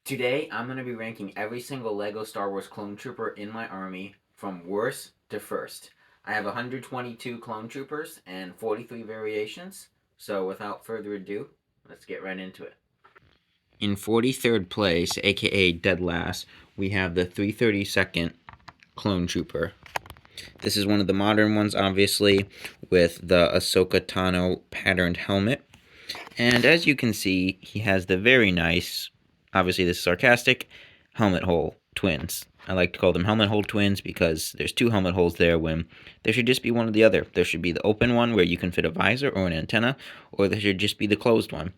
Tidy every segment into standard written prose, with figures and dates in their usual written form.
Today, I'm going to be ranking every single LEGO Star Wars clone trooper in my army from worst to first. I have 122 clone troopers and 43 variations, so without further ado, let's get right into it. In 43rd place, aka dead last, we have the 332nd clone trooper. This is one of the modern ones, obviously, with the Ahsoka Tano patterned helmet. And as you can see, he has the very nice, obviously this is sarcastic, helmet hole twins. I like to call them helmet hole twins because there's two helmet holes there when there should just be one or the other. There should be the open one where you can fit a visor or an antenna, or there should just be the closed one.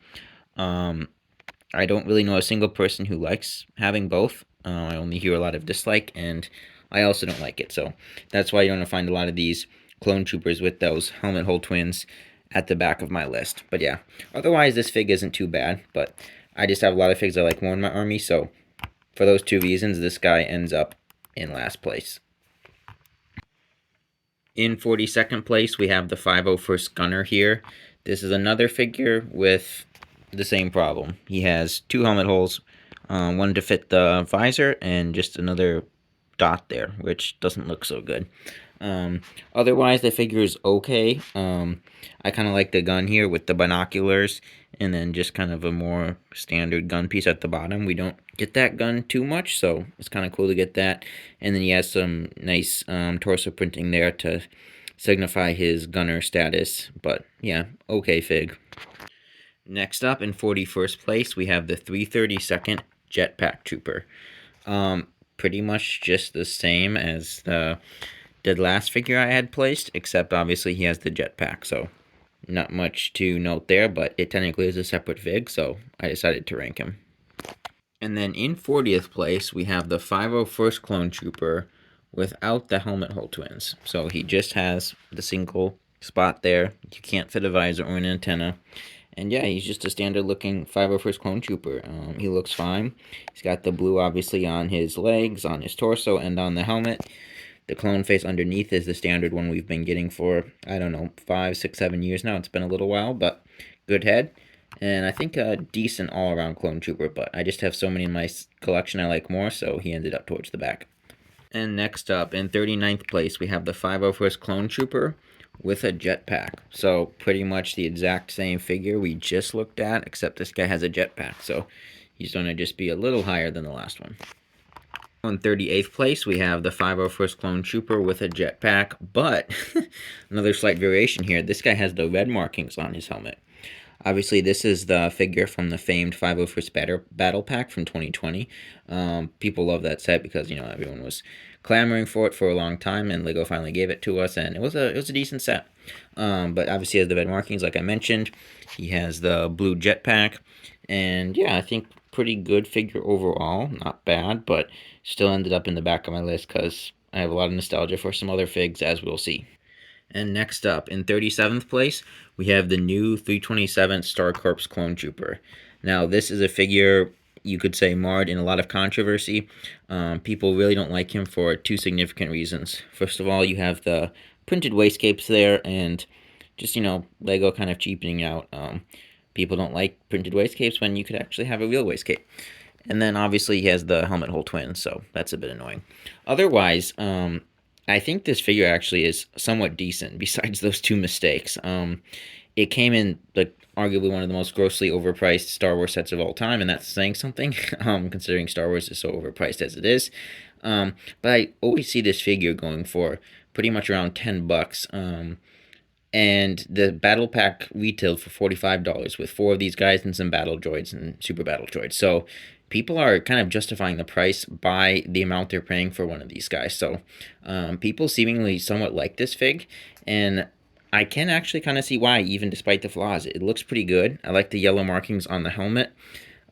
I don't really know a single person who likes having both. I only hear a lot of dislike, and I also don't like it. So that's why you're going to find a lot of these clone troopers with those helmet hole twins at the back of my list. But yeah, otherwise this fig isn't too bad, but I just have a lot of figs I like more in my army, so for those two reasons, this guy ends up in last place. In 42nd place, we have the 501st Gunner here. This is another figure with the same problem. He has two helmet holes, one to fit the visor, and just another dot there, which doesn't look so good. Otherwise, the figure is okay. I kind of like the gun here with the binoculars and then just kind of a more standard gun piece at the bottom. We don't get that gun too much, so it's kind of cool to get that. And then he has some nice torso printing there to signify his gunner status. But yeah, okay fig. Next up, in 41st place, we have the 332nd Jetpack Trooper. Pretty much just the same as the last figure I had placed, except obviously he has the jetpack, so not much to note there, but it technically is a separate fig, so I decided to rank him. And then in 40th place, we have the 501st Clone Trooper without the helmet hole twins. So he just has the single spot there. You can't fit a visor or an antenna. And yeah, he's just a standard looking 501st Clone Trooper. He looks fine. He's got the blue obviously on his legs, on his torso, and on the helmet. The clone face underneath is the standard one we've been getting for, I don't know, 5, 6, 7 years now. It's been a little while, but good head. And I think a decent all-around clone trooper, but I just have so many in my collection I like more, so he ended up towards the back. And next up, in 39th place, we have the 501st Clone Trooper with a jetpack. So pretty much the exact same figure we just looked at, except this guy has a jetpack, so he's going to just be a little higher than the last one. In 38th place, we have the 501st Clone Trooper with a jetpack, but another slight variation here. This guy has the red markings on his helmet. Obviously, this is the figure from the famed 501st Battle Pack from 2020. People love that set because, you know, everyone was clamoring for it for a long time, and LEGO finally gave it to us, and it was a decent set. But obviously, he has the red markings, like I mentioned. He has the blue jetpack, and yeah, I think pretty good figure overall. Not bad, but still ended up in the back of my list because I have a lot of nostalgia for some other figs, as we'll see. And next up, in 37th place, we have the new 327 Star Corps Clone Trooper. Now, this is a figure you could say marred in a lot of controversy. People really don't like him for two significant reasons. First of all, you have the printed wastegapes there, and just, you know, LEGO kind of cheapening out. People don't like printed wastegapes when you could actually have a real wastecape. And then obviously he has the helmet hole twins, so that's a bit annoying. Otherwise, I think this figure actually is somewhat decent, besides those two mistakes. It came in like arguably one of the most grossly overpriced Star Wars sets of all time, and that's saying something, considering Star Wars is so overpriced as it is. But I always see this figure going for pretty much around $10. And the battle pack retailed for $45 with 4 of these guys and some battle droids and super battle droids. So people are kind of justifying the price by the amount they're paying for one of these guys. So people seemingly somewhat like this fig, and I can actually kind of see why, even despite the flaws. It looks pretty good. I like the yellow markings on the helmet,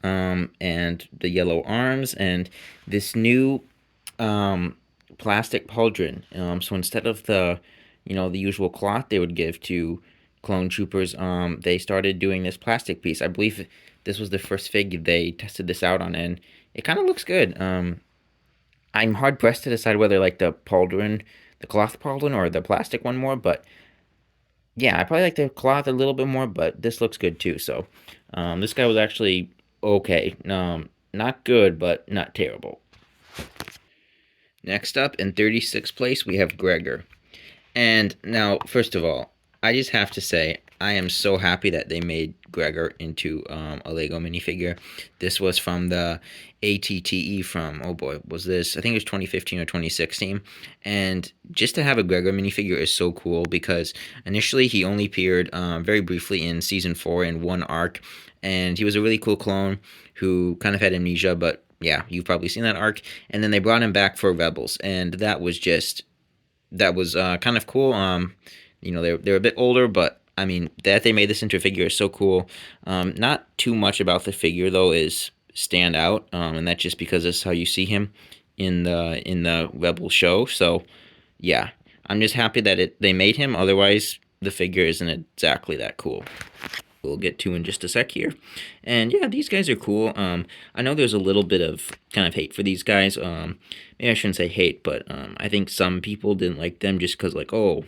and the yellow arms, and this new plastic pauldron. So instead of the the usual cloth they would give to clone troopers, they started doing this plastic piece. I believe this was the first fig they tested this out on, and it kind of looks good. I'm hard pressed to decide whether like the pauldron, the cloth pauldron, or the plastic one more, but yeah, I probably like the cloth a little bit more, but this looks good too. So this guy was actually okay. Not good, but not terrible. Next up, in 36th place, we have Gregor. And now, first of all, I just have to say, I am so happy that they made Gregor into a Lego minifigure. This was from the ATTE from, oh boy, was this? I think it was 2015 or 2016. And just to have a Gregor minifigure is so cool because initially he only appeared very briefly in season 4 in one arc. And he was a really cool clone who kind of had amnesia, but yeah, you've probably seen that arc. And then they brought him back for Rebels, and that was kind of cool. They're a bit older, but I mean that they made this into a figure is so cool. Not too much about the figure though is stand out, and that's just because that's how you see him in the Rebel show. So yeah, I'm just happy that they made him. Otherwise, the figure isn't exactly that cool. We'll get to in just a sec here. And yeah, these guys are cool. I know there's a little bit of kind of hate for these guys. Maybe I shouldn't say hate, but I think some people didn't like them just because, like, oh,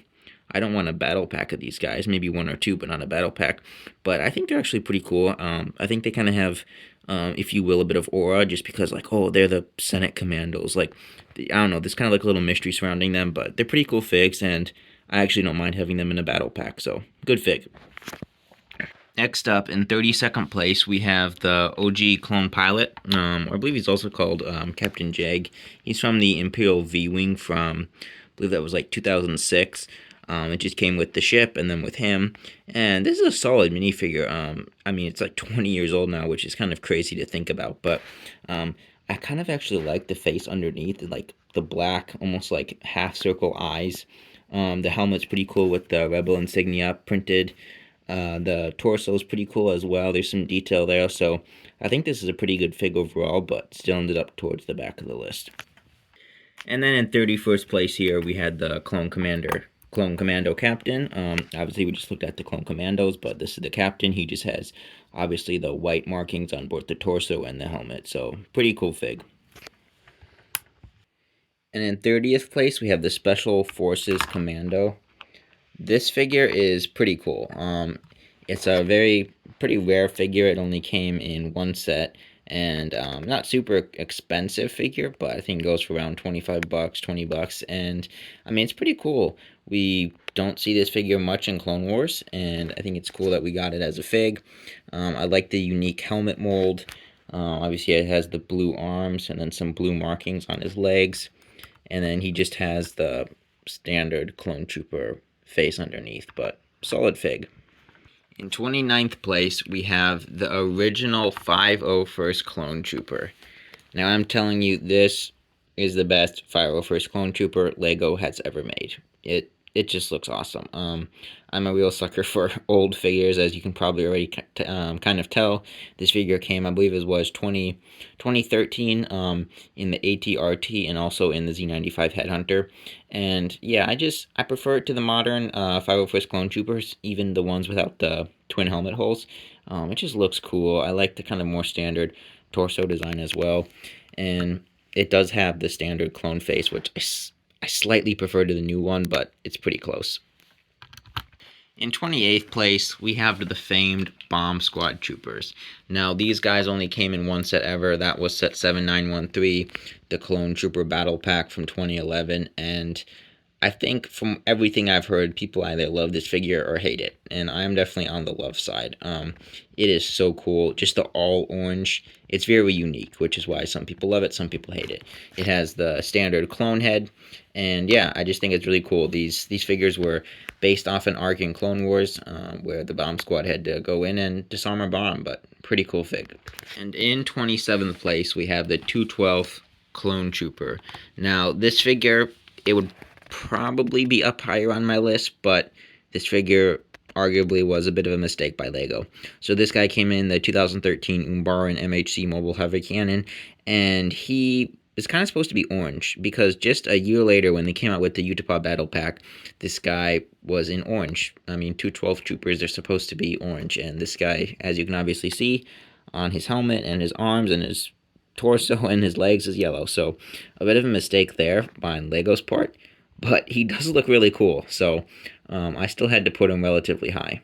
I don't want a battle pack of these guys. Maybe one or two, but not a battle pack. But I think they're actually pretty cool. I think they kind of have, if you will, a bit of aura just because, like, oh, they're the Senate Commandos. Like, I don't know, there's kind of like a little mystery surrounding them, but they're pretty cool figs, and I actually don't mind having them in a battle pack. So, good fig. Next up, in 32nd place, we have the OG clone pilot. I believe he's also called Captain Jag. He's from the Imperial V-Wing from, I believe that was like 2006. It just came with the ship and then with him. And this is a solid minifigure. I mean, it's like 20 years old now, which is kind of crazy to think about. But I kind of actually like the face underneath, like the black, almost like half-circle eyes. The helmet's pretty cool with the Rebel insignia printed. The torso is pretty cool as well. There's some detail there, so I think this is a pretty good fig overall, but still ended up towards the back of the list. And then in 31st place here, we had the Clone Commando Captain. Obviously, we just looked at the Clone Commandos, but this is the Captain. He just has, obviously, the white markings on both the torso and the helmet, so pretty cool fig. And in 30th place, we have the Special Forces Commando. This figure is pretty cool. It's a pretty rare figure. It only came in one set, and not super expensive figure, but I think it goes for around 25 bucks, 20 bucks, and I mean it's pretty cool. We don't see this figure much in Clone Wars, and I think it's cool that we got it as a fig. I like the unique helmet mold. Obviously, it has the blue arms and then some blue markings on his legs, and then he just has the standard Clone Trooper face underneath, but solid fig. In 29th place, we have the original 501st Clone Trooper. Now, I'm telling you, this is the best 501st Clone Trooper Lego has ever made. It just looks awesome. I'm a real sucker for old figures, as you can probably already kind of tell. This figure came, I believe it was 2013 in the ATRT and also in the Z95 Headhunter. And yeah, I prefer it to the modern 501st Clone Troopers, even the ones without the twin helmet holes. It just looks cool. I like the kind of more standard torso design as well. And it does have the standard clone face, which I slightly prefer to the new one, but it's pretty close. In 28th place, we have the famed Bomb Squad Troopers. Now, these guys only came in one set ever. That was set 7913, the Clone Trooper Battle Pack from 2011, and I think from everything I've heard, people either love this figure or hate it, and I'm definitely on the love side. It is so cool, just the all orange. It's very unique, which is why some people love it, some people hate it. It has the standard clone head, and yeah, I just think it's really cool. These figures were based off an arc in Clone Wars, where the Bomb Squad had to go in and disarm a bomb, but pretty cool fig. And in 27th place, we have the 212th Clone Trooper. Now, this figure, it would probably be up higher on my list, but this figure arguably was a bit of a mistake by Lego. So this guy came in the 2013 Umbaran MHC Mobile Heavy Cannon, and he is kind of supposed to be orange, because just a year later when they came out with the Utapau Battle Pack, this guy was in orange. I mean, 212 Troopers are supposed to be orange, and this guy, as you can obviously see, on his helmet and his arms and his torso and his legs is yellow. So a bit of a mistake there on Lego's part. But he does look really cool, so I still had to put him relatively high.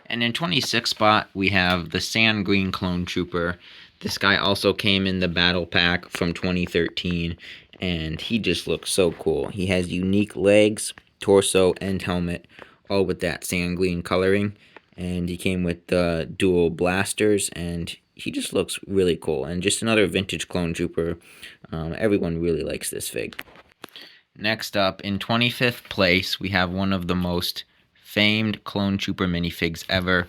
And in 26th spot, we have the Sand Green Clone Trooper. This guy also came in the battle pack from 2013, and he just looks so cool. He has unique legs, torso, and helmet, all with that sand green coloring. And he came with the dual blasters, and he just looks really cool. And just another vintage clone trooper. Everyone really likes this fig. Next up, in 25th place, we have one of the most famed clone trooper minifigs ever,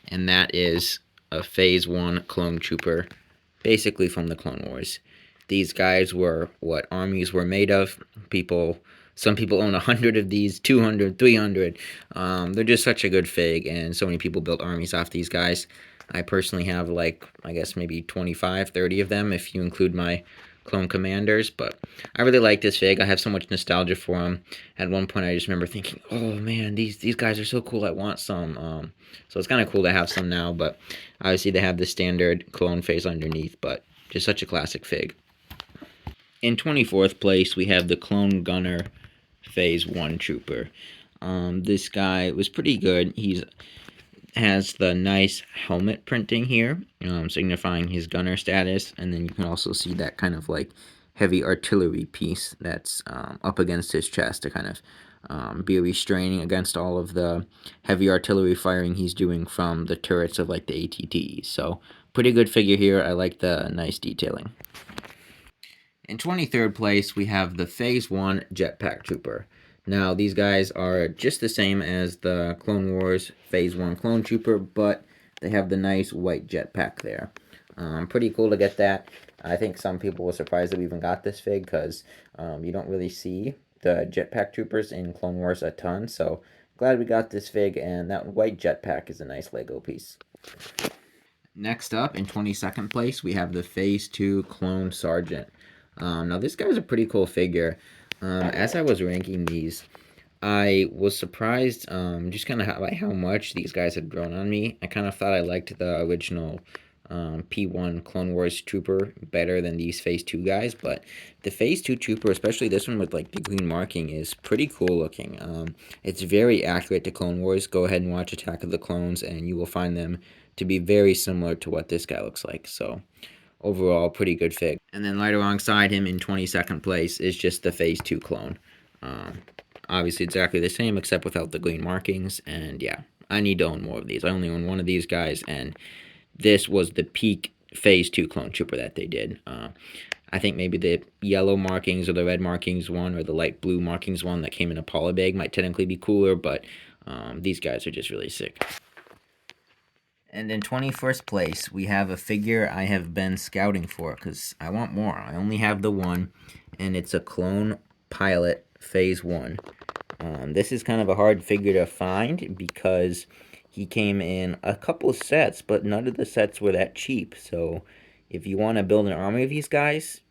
and that is a Phase 1 clone trooper, basically from the Clone Wars. These guys were what armies were made of. Some people own 100 of these, 200, 300. They're just such a good fig, and so many people built armies off these guys. I personally have, like, I guess maybe 25, 30 of them if you include my clone commanders, but I really like this fig. I have so much nostalgia for them. At one point, I just remember thinking, "Oh man, these guys are so cool. I want some." So it's kind of cool to have some now. But obviously, they have the standard clone face underneath, but just such a classic fig. In 24th place, we have the Clone Gunner Phase 1 Trooper. This guy was pretty good. He's has the nice helmet printing here, signifying his gunner status, and then you can also see that kind of like heavy artillery piece that's up against his chest to kind of be restraining against all of the heavy artillery firing he's doing from the turrets of like the ATTs. So pretty good figure here. I like the nice detailing. In 23rd place, we have the Phase 1 Jetpack Trooper. Now, these guys are just the same as the Clone Wars Phase 1 Clone Trooper, but they have the nice white jetpack there. Pretty cool to get that. I think some people were surprised that we even got this fig, because you don't really see the jetpack troopers in Clone Wars a ton, so glad we got this fig, and that white jetpack is a nice Lego piece. Next up, in 22nd place, we have the Phase 2 Clone Sergeant. Now, this guy's a pretty cool figure. As I was ranking these, I was surprised just kind of by how much these guys had grown on me. I kind of thought I liked the original P1 Clone Wars Trooper better than these Phase 2 guys, but the Phase 2 Trooper, especially this one with like the green marking, is pretty cool looking. It's very accurate to Clone Wars. Go ahead and watch Attack of the Clones, and you will find them to be very similar to what this guy looks like. So overall, pretty good fig. And then right alongside him in 22nd place is just the Phase 2 clone. Obviously exactly the same except without the green markings, and yeah, I need to own more of these. I only own one of these guys, and this was the peak Phase 2 clone trooper that they did. I think maybe the yellow markings or the red markings one or the light blue markings one that came in a polybag might technically be cooler, but these guys are just really sick. And in 21st place, we have a figure I have been scouting for because I want more. I only have the one, and it's a Clone Pilot Phase 1. This is kind of a hard figure to find because he came in a couple of sets, but none of the sets were that cheap. So if you want to build an army of these guys,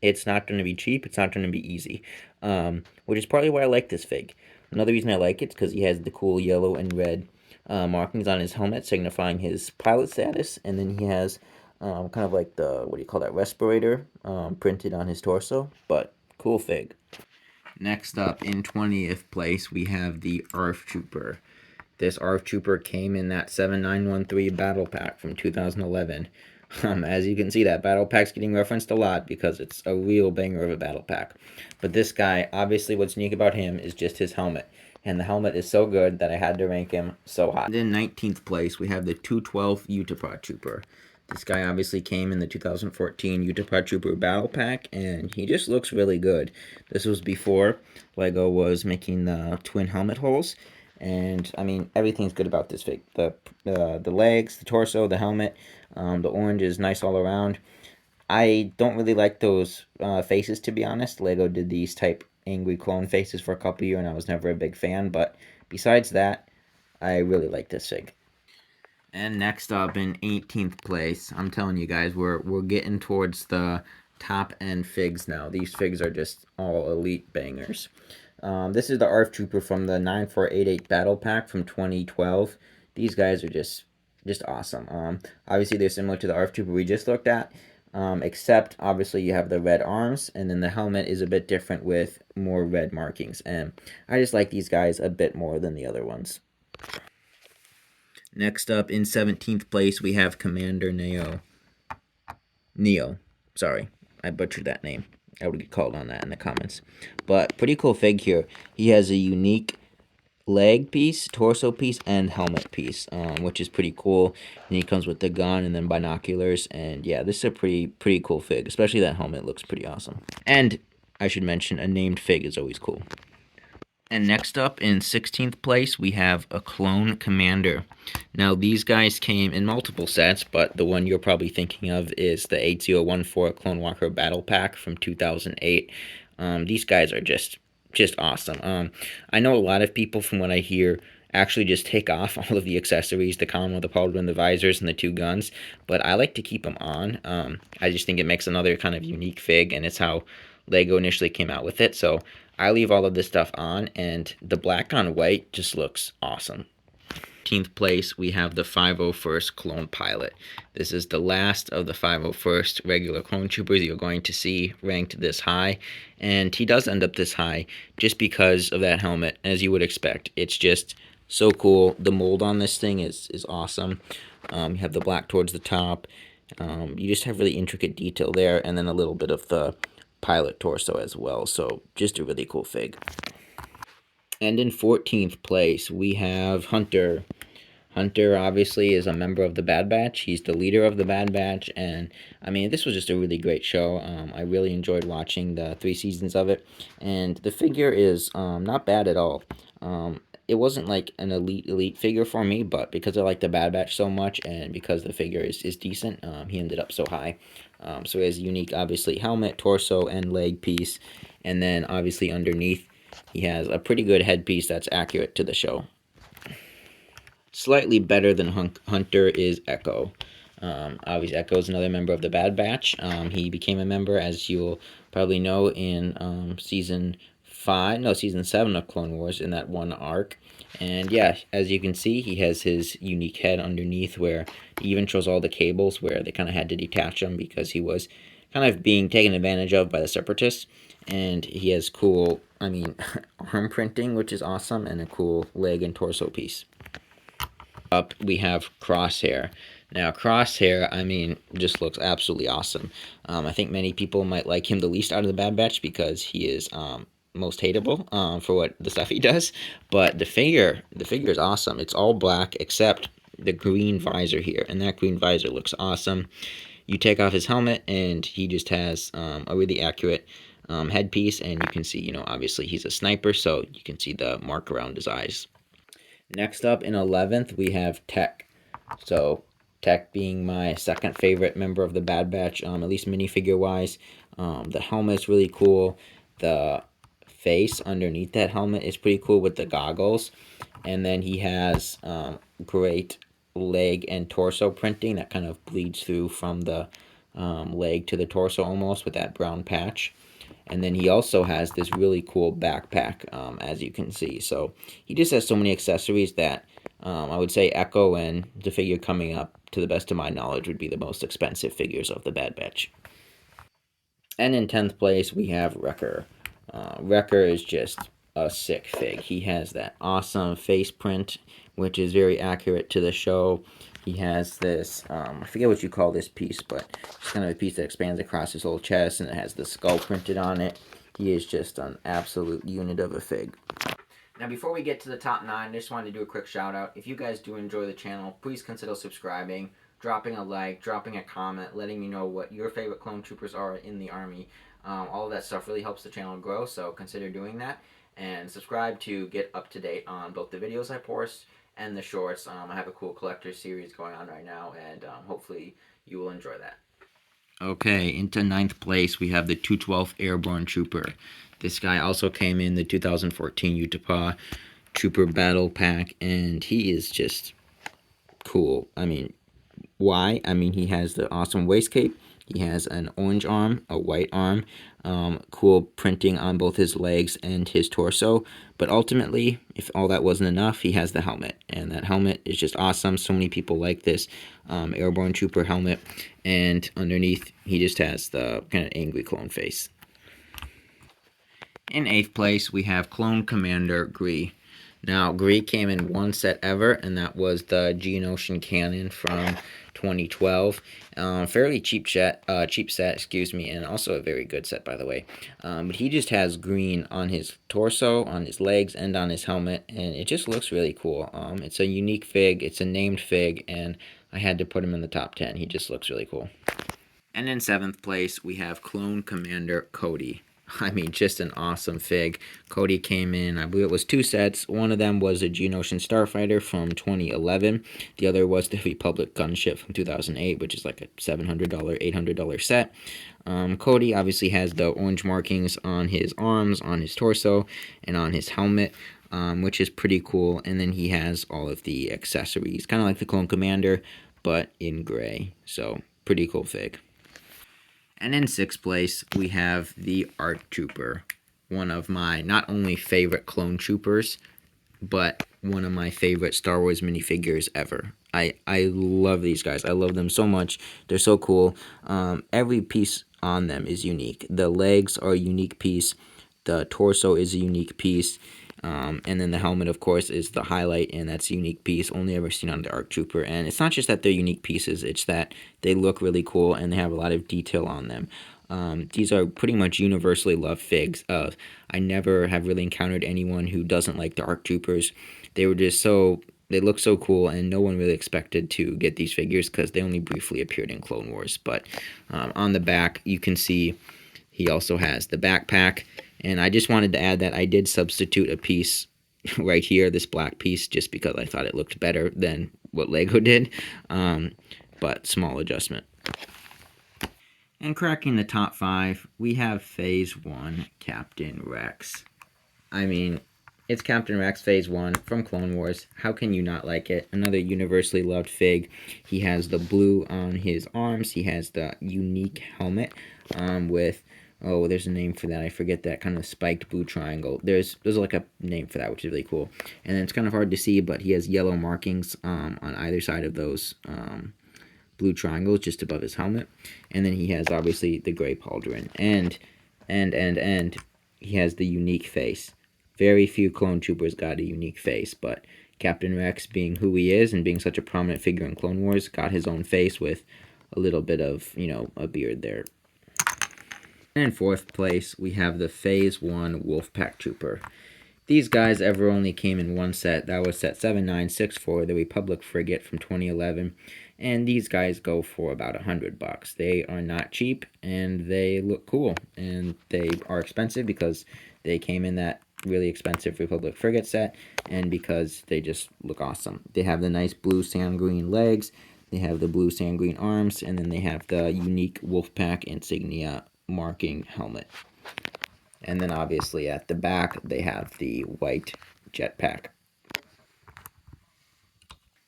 it's not going to be cheap. It's not going to be easy, which is partly why I like this fig. Another reason I like it is because he has the cool yellow and red markings on his helmet signifying his pilot status, and then he has kind of like the, what do you call that, respirator printed on his torso, but cool fig. Next up, in 20th place, we have the ARF Trooper. This ARF Trooper came in that 7913 battle pack from 2011. As you can see, that battle pack's getting referenced a lot because it's a real banger of a battle pack. But this guy, obviously what's unique about him is just his helmet. And the helmet is so good that I had to rank him so high. And in 19th place, we have the 212 Utapau Trooper. This guy obviously came in the 2014 Utapau Trooper Battle Pack, and he just looks really good. This was before LEGO was making the twin helmet holes, and I mean, everything's good about this fig. The legs, the torso, the helmet, the orange is nice all around. I don't really like those faces, to be honest. LEGO did these type angry clone faces for a couple years, and I was never a big fan, but besides that, I really like this fig. And next up in 18th place, I'm telling you guys, we're getting towards the top end figs now. These figs are just all elite bangers. This is the ARF Trooper from the 9488 Battle Pack from 2012. These guys are just awesome. Obviously they're similar to the ARF Trooper we just looked at, except obviously you have the red arms, and then the helmet is a bit different with more red markings. And I just like these guys a bit more than the other ones. Next up, in 17th place, we have Commander Neo. Neo. Sorry, I butchered that name. I would get called on that in the comments. But pretty cool fig here. He has a unique leg piece, torso piece, and helmet piece, which is pretty cool. And he comes with the gun and then binoculars. And yeah, this is a pretty cool fig. Especially that helmet looks pretty awesome. And I should mention, a named fig is always cool. And next up, in 16th place, we have a Clone Commander. Now, these guys came in multiple sets, but the one you're probably thinking of is the 8014 Clone Walker Battle Pack from 2008. These guys are just awesome. I know a lot of people, from what I hear, actually just take off all of the accessories, the column, the pauldron, the visors, and the two guns, but I like to keep them on. I just think it makes another kind of unique fig, and it's how Lego initially came out with it, so I leave all of this stuff on, and the black on white just looks awesome. 15th place, we have the 501st Clone Pilot. This is the last of the 501st regular clone troopers you're going to see ranked this high, and he does end up this high just because of that helmet, as you would expect. It's just so cool. The mold on this thing is awesome. You have the black towards the top. You just have really intricate detail there, and then a little bit of the pilot torso as well, so just a really cool fig. And in 14th place, we have Hunter. Hunter obviously is a member of the Bad Batch. He's the leader of the Bad Batch, and I mean, this was just a really great show. I really enjoyed watching the 3 seasons of it, and the figure is not bad at all. It wasn't like an elite figure for me, but because I like the Bad Batch so much, and because the figure is decent, he ended up so high. So he has a unique, obviously, helmet, torso, and leg piece, and then obviously underneath, he has a pretty good headpiece that's accurate to the show. Slightly better than Hunter is Echo. Obviously, Echo is another member of the Bad Batch. He became a member, as you'll probably know, in season 7 of Clone Wars, in that one arc. And yeah, as you can see, he has his unique head underneath, where he even shows all the cables where they kind of had to detach him because he was kind of being taken advantage of by the Separatists. And he has cool, arm printing, which is awesome, and a cool leg and torso piece. Up, we have Crosshair. Now, Crosshair, just looks absolutely awesome. I think many people might like him the least out of the Bad Batch because he is most hateable for what the stuff he does. But the figure is awesome. It's all black except the green visor here, and that green visor looks awesome. You take off his helmet, and he just has a really accurate headpiece, and you can see, obviously he's a sniper, so you can see the mark around his eyes. Next up, in 11th, we have Tech. So, Tech being my second favorite member of the Bad Batch, at least minifigure-wise. The helmet's really cool. The face underneath that helmet is pretty cool with the goggles. And then he has great leg and torso printing that kind of bleeds through from the leg to the torso almost with that brown patch. And then he also has this really cool backpack, as you can see. So he just has so many accessories that I would say Echo and the figure coming up, to the best of my knowledge, would be the most expensive figures of the Bad Batch. And in 10th place, we have Wrecker. Wrecker is just a sick fig. He has that awesome face print, which is very accurate to the show. He has this, I forget what you call this piece, but it's kind of a piece that expands across his whole chest, and it has the skull printed on it. He is just an absolute unit of a fig. Now, before we get to the top 9, I just wanted to do a quick shout out. If you guys do enjoy the channel, please consider subscribing, dropping a like, dropping a comment, letting me know what your favorite clone troopers are in the Army. All of that stuff really helps the channel grow, so consider doing that. And subscribe to get up to date on both the videos I post and the shorts. I have a cool collector series going on right now, and hopefully you will enjoy that. Okay, into 9th place, we have the 212th Airborne Trooper. This guy also came in the 2014 Utapau Trooper Battle Pack, and he is just cool. Why? He has the awesome waist cape. He has an orange arm, a white arm, cool printing on both his legs and his torso. But ultimately, if all that wasn't enough, he has the helmet. And that helmet is just awesome. So many people like this Airborne Trooper helmet. And underneath, he just has the kind of angry clone face. In 8th place, we have Clone Commander Gree. Now, Greek came in one set ever, and that was the Geonosian Cannon from 2012. Fairly cheap set, excuse me, and also a very good set, by the way. But he just has green on his torso, on his legs, and on his helmet, and it just looks really cool. It's a unique fig, it's a named fig, and I had to put him in the top 10. He just looks really cool. And in seventh place, we have Clone Commander Cody. I mean, just an awesome fig. Cody came in, I believe it was two sets. One of them was a Geonosian Starfighter from 2011. The other was the Republic Gunship from 2008, which is like a $700, $800 set. Cody obviously has the orange markings on his arms, on his torso, and on his helmet. Which is pretty cool. And then he has all of the accessories, kind of like the Clone Commander, but in gray. So, pretty cool fig. And in sixth place, we have the ARC Trooper, one of my not only favorite clone troopers, but one of my favorite Star Wars minifigures ever. I love these guys. I love them so much. They're so cool. Every piece on them is unique. The legs are a unique piece. The torso is a unique piece. And then the helmet, of course, is the highlight, and that's a unique piece only ever seen on the ARC Trooper. And it's not just that they're unique pieces, it's that they look really cool and they have a lot of detail on them. These are pretty much universally loved figs. I never have really encountered anyone who doesn't like the ARC Troopers. They were just they look so cool, and no one really expected to get these figures because they only briefly appeared in Clone Wars. But on the back, you can see he also has the backpack. And I just wanted to add that I did substitute a piece right here, this black piece, just because I thought it looked better than what Lego did. But small adjustment. And cracking the top 5, we have Phase 1 Captain Rex. I mean, it's Captain Rex Phase 1 from Clone Wars. How can you not like it? Another universally loved fig. He has the blue on his arms. He has the unique helmet with... Oh, there's a name for that. I forget that kind of spiked blue triangle. There's like a name for that, which is really cool. And then it's kind of hard to see, but he has yellow markings on either side of those blue triangles just above his helmet. And then he has obviously the gray pauldron. And he has the unique face. Very few clone troopers got a unique face, but Captain Rex, being who he is and being such a prominent figure in Clone Wars, got his own face with a little bit of, a beard there. And in fourth place, we have the Phase 1 Wolfpack Trooper. These guys ever only came in one set. That was set 7964, the Republic Frigate from 2011. And these guys go for about $100. They are not cheap, and they look cool. And they are expensive because they came in that really expensive Republic Frigate set, and because they just look awesome. They have the nice blue sand green legs, they have the blue sand green arms, and then they have the unique Wolfpack insignia marking helmet. And then obviously at the back they have the white jetpack.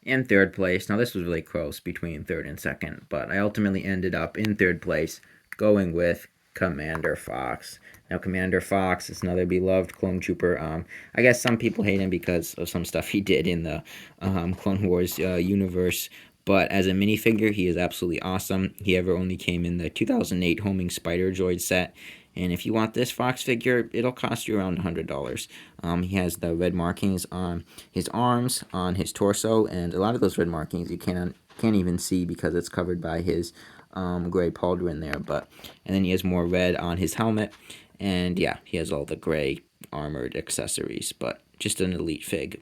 In third place, now this was really close between third and second, but I ultimately ended up in third place going with Commander Fox. Now Commander Fox is another beloved clone trooper. I guess some people hate him because of some stuff he did in the Clone Wars universe. But as a minifigure, he is absolutely awesome. He ever only came in the 2008 Homing Spider Droid set. And if you want this Fox figure, it'll cost you around $100. He has the red markings on his arms, on his torso, and a lot of those red markings you can't even see because it's covered by his gray pauldron there. And then he has more red on his helmet, and yeah, he has all the gray armored accessories. But just an elite fig.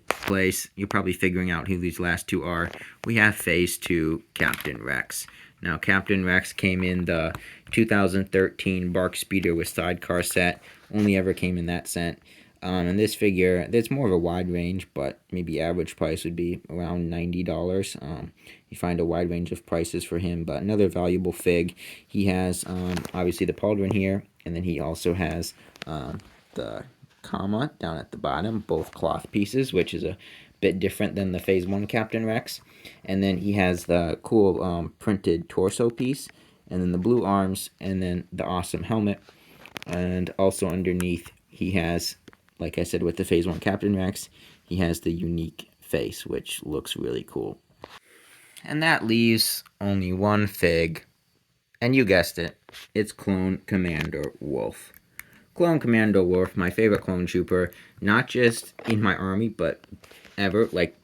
You're probably figuring out who these last two are. We have Phase 2 Captain Rex. Now, Captain Rex came in the 2013 Bark Speeder with Sidecar set. Only ever came in that set. And this figure, there's more of a wide range, but maybe average price would be around $90. You find a wide range of prices for him, but another valuable fig. He has, obviously, the pauldron here, and then he also has the comma down at the bottom, both cloth pieces, which is a bit different than the Phase 1 Captain Rex. And then he has the cool printed torso piece, and then the blue arms, and then the awesome helmet. And also underneath, he has, like I said with the Phase 1 Captain Rex, he has the unique face, which looks really cool. And that leaves only one fig, and you guessed it, it's Clone Commander Wolf. Clone Commando Wolf, my favorite clone trooper, not just in my army, but ever. Like,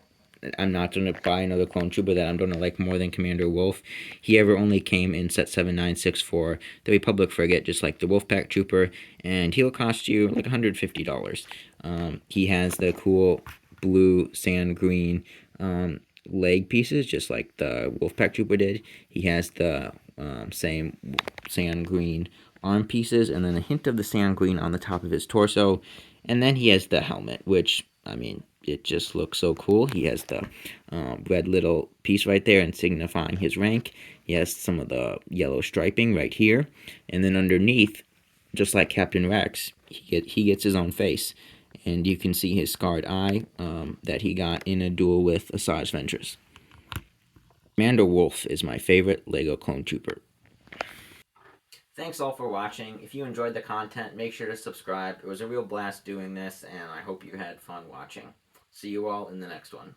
I'm not going to buy another clone trooper that I'm going to like more than Commander Wolf. He ever only came in set 7964, the Republic frigate, just like the Wolfpack trooper, and he'll cost you like $150. He has the cool blue, sand green leg pieces, just like the Wolfpack trooper did. He has the same sand green arm pieces, and then a hint of the sand green on the top of his torso. And then he has the helmet, which, I mean, it just looks so cool. He has the red little piece right there and signifying his rank. He has some of the yellow striping right here. And then underneath, just like Captain Rex, he gets his own face. And you can see his scarred eye that he got in a duel with Asajj Ventress. Commander Wolf is my favorite LEGO clone trooper. Thanks all for watching. If you enjoyed the content, make sure to subscribe. It was a real blast doing this, and I hope you had fun watching. See you all in the next one.